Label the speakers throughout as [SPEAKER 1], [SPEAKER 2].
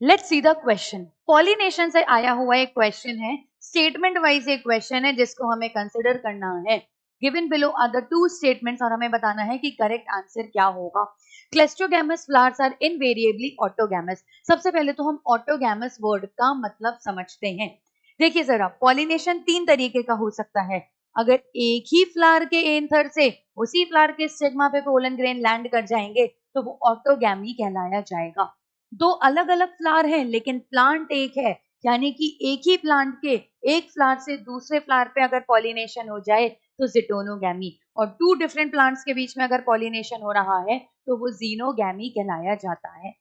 [SPEAKER 1] Let's see the question. Pollination से आया हुआ एक क्वेश्चन है, स्टेटमेंट वाइज एक क्वेश्चन है जिसको हमें कंसिडर करना है। Given below are the two statements और हमें बताना है कि करेक्ट आंसर क्या होगा। Cleistogamous flowers are invariably autogamous. सबसे पहले तो हम ऑटोगैमस वर्ड का मतलब समझते हैं। देखिए जरा, पॉलिनेशन तीन तरीके का हो सकता है। अगर एक ही फ्लावर के एंथर से उसी फ्लावर के स्टिग्मा पे पोलन ग्रेन लैंड कर जाएंगे तो वो ऑटोगैमी कहलाया जाएगा। दो अलग अलग फ्लावर हैं लेकिन प्लांट एक है, यानी कि एक ही प्लांट के एक फ्लावर से दूसरे फ्लावर पे अगर पॉलिनेशन हो जाए तो जिटोनोगैमी, और टू डिफरेंट प्लांट्स के बीच में अगर पॉलिनेशन हो रहा है तो वो जीनोगैमी कहलाया जाता है।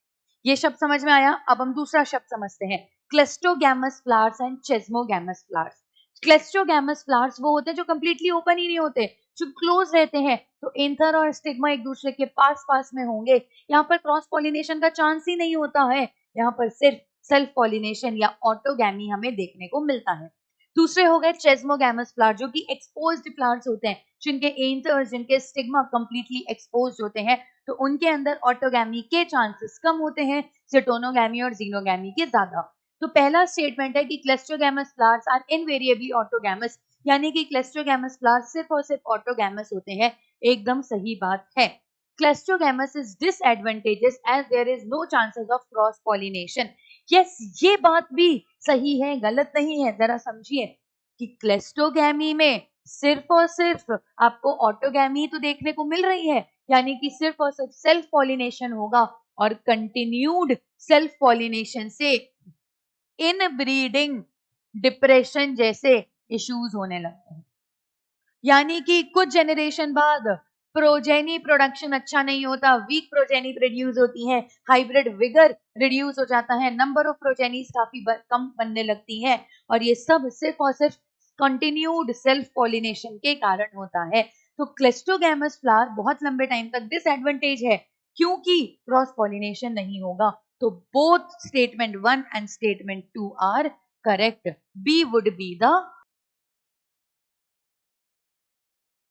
[SPEAKER 1] ये शब्द समझ में आया। अब हम दूसरा शब्द समझते हैं, क्लेस्टोगैमस फ्लावर्स एंड चेस्मोगैमस फ्लावर्स। क्लेस्टोगैमस फ्लावर्स वो होते हैं जो कंप्लीटली ओपन ही नहीं होते, जो क्लोज रहते हैं, तो एंथर और स्टिग्मा एक दूसरे के पास पास में होंगे। यहाँ पर क्रॉस पॉलिनेशन का चांस ही नहीं होता है, यहाँ पर सिर्फ सेल्फ पॉलिनेशन या ऑटोगैमी हमें देखने को मिलता है। दूसरे हो गए चेस्मोगैमस फ्लावर, जो कि एक्सपोज्ड फ्लावर्स होते हैं, जिनके एंथर जिनके स्टिग्मा कंप्लीटली एक्सपोज्ड होते हैं, तो उनके अंदर ऑटोगैमी के चांसेस कम होते हैं, जिटोनोगैमी और जीनोगैमी के ज्यादा। तो पहला स्टेटमेंट है कि क्लेस्ट्रोगैमस फ्लावर्स आर इनवेरिएबली ऑटोगैमस, यानी कि क्लेस्ट्रोगैमस फ्लावर्स सिर्फ और सिर्फ ऑटोगैमस होते हैं। एकदम सही बात है। Cleistogamous is disadvantages as there is no chances of cross pollination. Yes, ये बात भी सही है, गलत नहीं है। जरा समझिए कि क्लेस्ट्रोगैमी में सिर्फ और सिर्फ आपको ऑटोगैमी तो देखने को मिल रही है, यानी कि सिर्फ और सिर्फ सेल्फ पॉलिनेशन होगा, और कंटिन्यूड सेल्फ पॉलिनेशन से इनब्रीडिंग, डिप्रेशन जैसे इश्यूज होने लगते हैं। यानी कि कुछ जनरेशन बाद प्रोजेनी प्रोडक्शन अच्छा नहीं होता, वीक प्रोजेनी प्रोड्यूस होती है, हाइब्रिड विगर रिड्यूस हो जाता है, नंबर ऑफ प्रोजेनीज काफी कम बनने लगती है, और ये सब सिर्फ और सिर्फ कंटिन्यूड सेल्फ पॉलिनेशन के कारण होता है। तो क्लेस्ट्रोगैमस फ्लावर बहुत लंबे टाइम तक डिसएडवांटेज है क्योंकि क्रॉस पॉलिनेशन नहीं होगा। तो both statement 1 and statement 2 are correct. B would be the